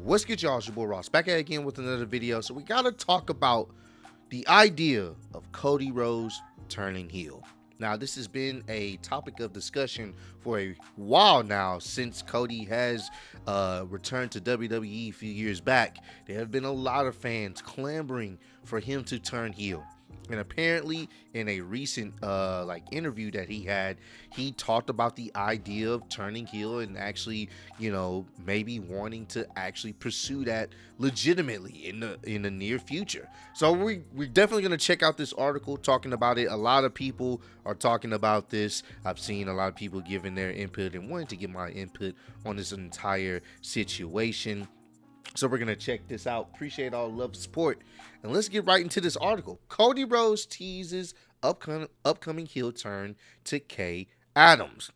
What's good, y'all? It's your boy Ross back at again with another video. So we gotta talk about the idea of Cody Rhodes turning heel. Now, this has been a topic of discussion for a while now since Cody has returned to WWE a few years back. There have been a lot of fans clamoring for him to turn heel. And apparently, in a recent interview that he had, he talked about the idea of turning heel and actually, maybe wanting to actually pursue that legitimately in the near future. So we're definitely gonna check out this article talking about it. A lot of people are talking about this. I've seen a lot of people giving their input and wanting to get my input on this entire situation. So we're going to check this out. Appreciate all the love and support. And let's get right into this article. Cody Rhodes teases upcoming heel turn to Kay Adams.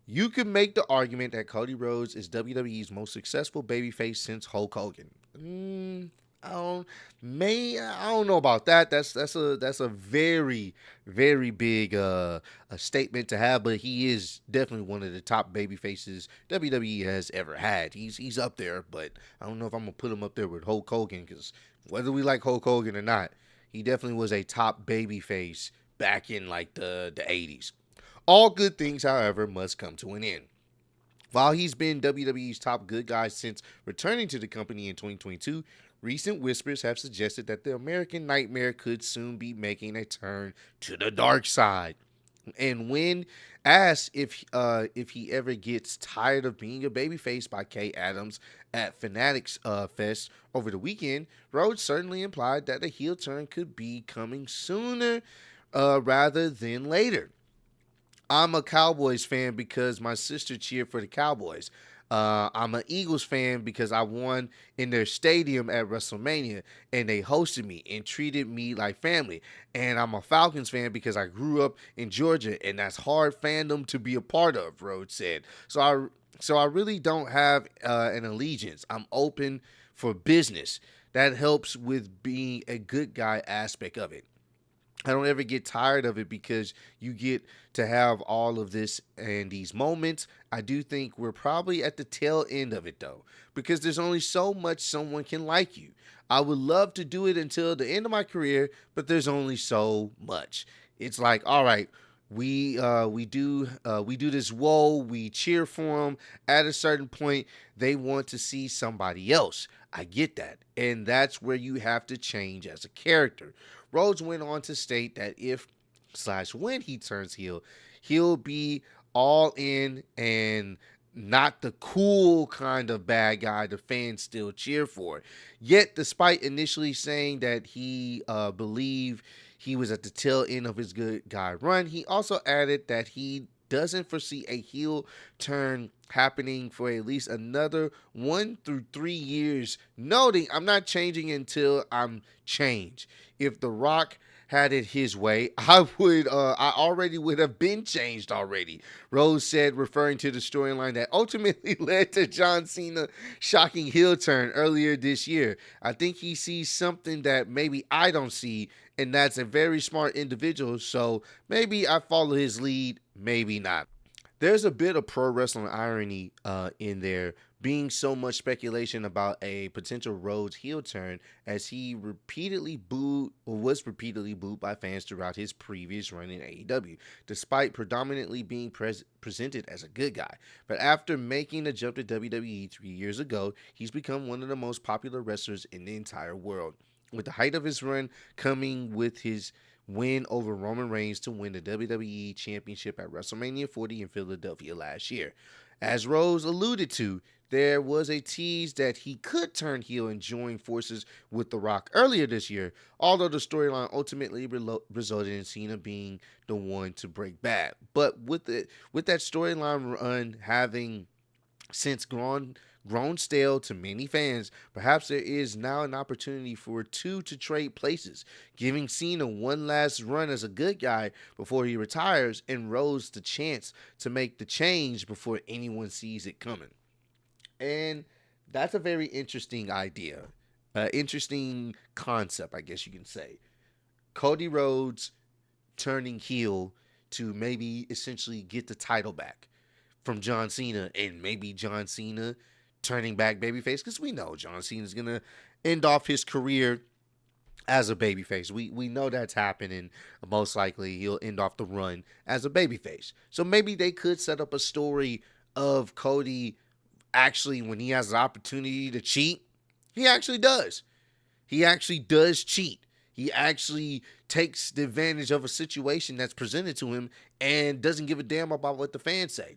You could make the argument that Cody Rhodes is WWE's most successful babyface since Hulk Hogan. I don't know about that. That's a very, very big a statement to have, but he is definitely one of the top baby faces WWE has ever had. He's up there, but I don't know if I'm gonna put him up there with Hulk Hogan, because whether we like Hulk Hogan or not, he definitely was a top baby face back in like the 80s. All good things, however, must come to an end. While he's been WWE's top good guy since returning to the company in 2022, recent whispers have suggested that the American Nightmare could soon be making a turn to the dark side. And when asked if he ever gets tired of being a babyface by Kay Adams at Fanatics Fest over the weekend, Rhodes certainly implied that a heel turn could be coming sooner rather than later. I'm a Cowboys fan because my sister cheered for the Cowboys. I'm an Eagles fan because I won in their stadium at WrestleMania and they hosted me and treated me like family. And I'm a Falcons fan because I grew up in Georgia and that's hard fandom to be a part of, Rhodes said. So I really don't have an allegiance. I'm open for business. That helps with being a good guy aspect of it. I don't ever get tired of it because you get to have all of this and these moments. I do think we're probably at the tail end of it though, because there's only so much someone can like you. I would love to do it until the end of my career, but there's only so much. It's like, all right, we do this. Whoa, we cheer for them. At a certain point, they want to see somebody else. I get that, and that's where you have to change as a character. Rhodes went on to state that if/when he turns heel, he'll be all in and not the cool kind of bad guy the fans still cheer for. Yet, despite initially saying that he believed he was at the tail end of his good guy run, he also added that he doesn't foresee a heel turn happening for at least another 1 through 3 years, noting, "I'm not changing until I'm changed. If The Rock had it his way, I already would have been changed already," Rose said, referring to the storyline that ultimately led to John Cena shocking heel turn earlier this year. "I think he sees something that maybe I don't see, and that's a very smart individual, so maybe I follow his lead, maybe not." There's a bit of pro wrestling irony in there, being so much speculation about a potential Rhodes heel turn, as he was repeatedly booed by fans throughout his previous run in AEW, despite predominantly being presented as a good guy. But after making the jump to WWE 3 years ago, he's become one of the most popular wrestlers in the entire world, with the height of his run coming with his win over Roman Reigns to win the WWE Championship at WrestleMania 40 in Philadelphia last year. As Rose alluded to, there was a tease that he could turn heel and join forces with The Rock earlier this year, although the storyline ultimately resulted in Cena being the one to break bad. But with that storyline run having since grown stale to many fans, perhaps there is now an opportunity for two to trade places, giving Cena one last run as a good guy before he retires and Rose the chance to make the change before anyone sees it coming. And that's a very interesting idea, interesting concept, I guess you can say. Cody Rhodes turning heel to maybe essentially get the title back from John Cena, and maybe John Cena turning back babyface, because we know John Cena is gonna end off his career as a babyface. We know that's happening. Most likely, he'll end off the run as a babyface. So maybe they could set up a story of Cody actually, when he has the opportunity to cheat, he actually does. He actually does cheat. He actually takes the advantage of a situation that's presented to him and doesn't give a damn about what the fans say.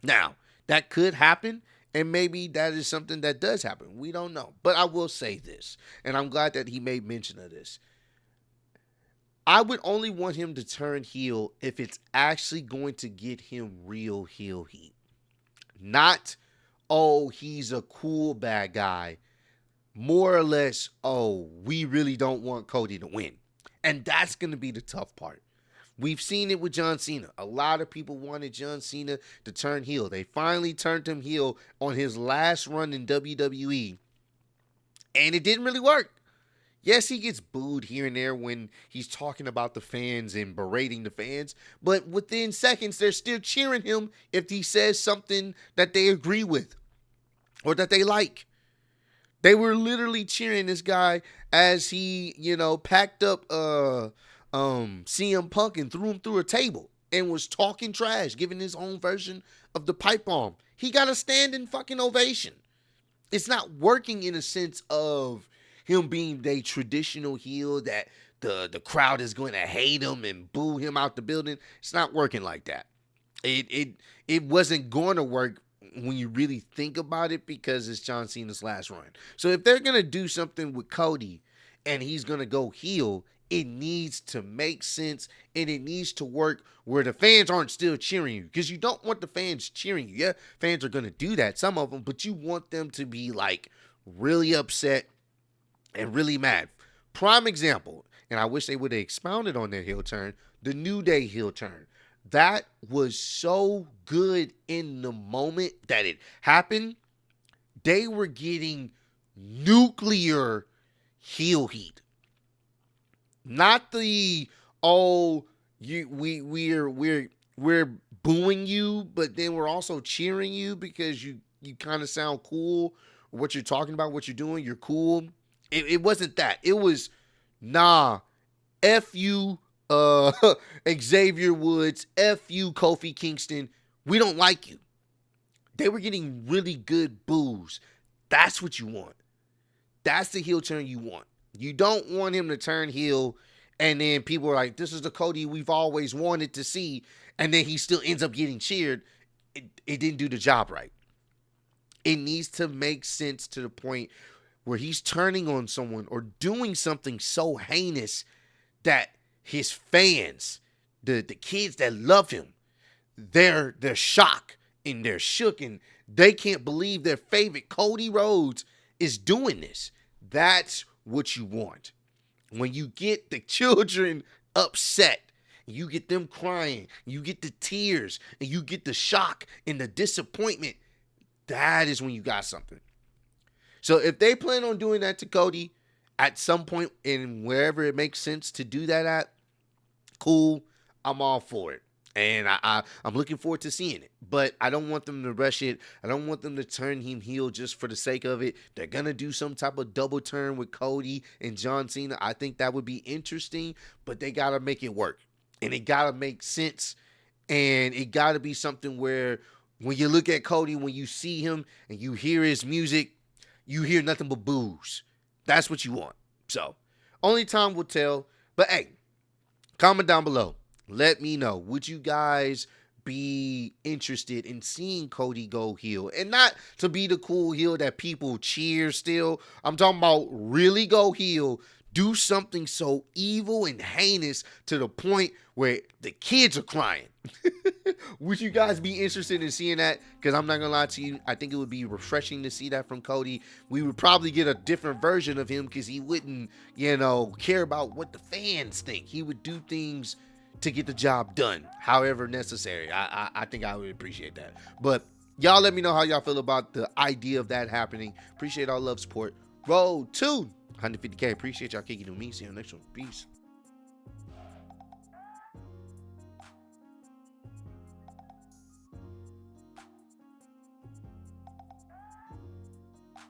Now, that could happen, and maybe that is something that does happen. We don't know. But I will say this, and I'm glad that he made mention of this. I would only want him to turn heel if it's actually going to get him real heel heat. Not, oh, he's a cool bad guy. More or less, oh, we really don't want Cody to win. And that's going to be the tough part. We've seen it with John Cena. A lot of people wanted John Cena to turn heel. They finally turned him heel on his last run in WWE. And it didn't really work. Yes, he gets booed here and there when he's talking about the fans and berating the fans. But within seconds, they're still cheering him if he says something that they agree with or that they like. They were literally cheering this guy as he, packed up CM Punk and threw him through a table and was talking trash, giving his own version of the pipe bomb. He got a standing fucking ovation. It's not working in a sense of him being a traditional heel that the crowd is going to hate him and boo him out the building. It's not working like that. It wasn't going to work when you really think about it, because it's John Cena's last run. So if they're going to do something with Cody and he's going to go heel, it needs to make sense and it needs to work where the fans aren't still cheering you, because you don't want the fans cheering you. Yeah, fans are going to do that, some of them, but you want them to be like really upset and really mad. Prime example, and I wish they would have expounded on their heel turn, the New Day heel turn. That was so good in the moment that it happened. They were getting nuclear heel heat. Not the we're booing you, but then we're also cheering you because you kind of sound cool. What you're talking about, what you're doing, you're cool. It wasn't that. It was, nah, F you, Xavier Woods, F you, Kofi Kingston. We don't like you. They were getting really good boos. That's what you want. That's the heel turn you want. You don't want him to turn heel and then people are like, this is the Cody we've always wanted to see, and then he still ends up getting cheered. It didn't do the job right. It needs to make sense to the point where he's turning on someone or doing something so heinous that his fans, the kids that love him, they're shocked and they're shook and they can't believe their favorite Cody Rhodes is doing this. That's what you want. When you get the children upset, you get them crying, you get the tears, and you get the shock and the disappointment, that is when you got something. So if they plan on doing that to Cody at some point in wherever it makes sense to do that at, cool, I'm all for it. And I'm looking forward to seeing it. But I don't want them to rush it. I don't want them to turn him heel just for the sake of it. They're going to do some type of double turn with Cody and John Cena. I think that would be interesting, but they got to make it work. And it got to make sense. And it got to be something where when you look at Cody, when you see him and you hear his music, you hear nothing but boos. That's what you want. So, only time will tell. But hey, comment down below. Let me know. Would you guys be interested in seeing Cody go heel? And not to be the cool heel that people cheer still. I'm talking about really go heel. Do something so evil and heinous to the point where the kids are crying. Would you guys be interested in seeing that? Because I'm not going to lie to you. I think it would be refreshing to see that from Cody. We would probably get a different version of him because he wouldn't, care about what the fans think. He would do things to get the job done, however necessary. I think I would appreciate that. But y'all let me know how y'all feel about the idea of that happening. Appreciate all love, support. Road to 150K. Appreciate y'all kicking with me. See you on the next one. Peace.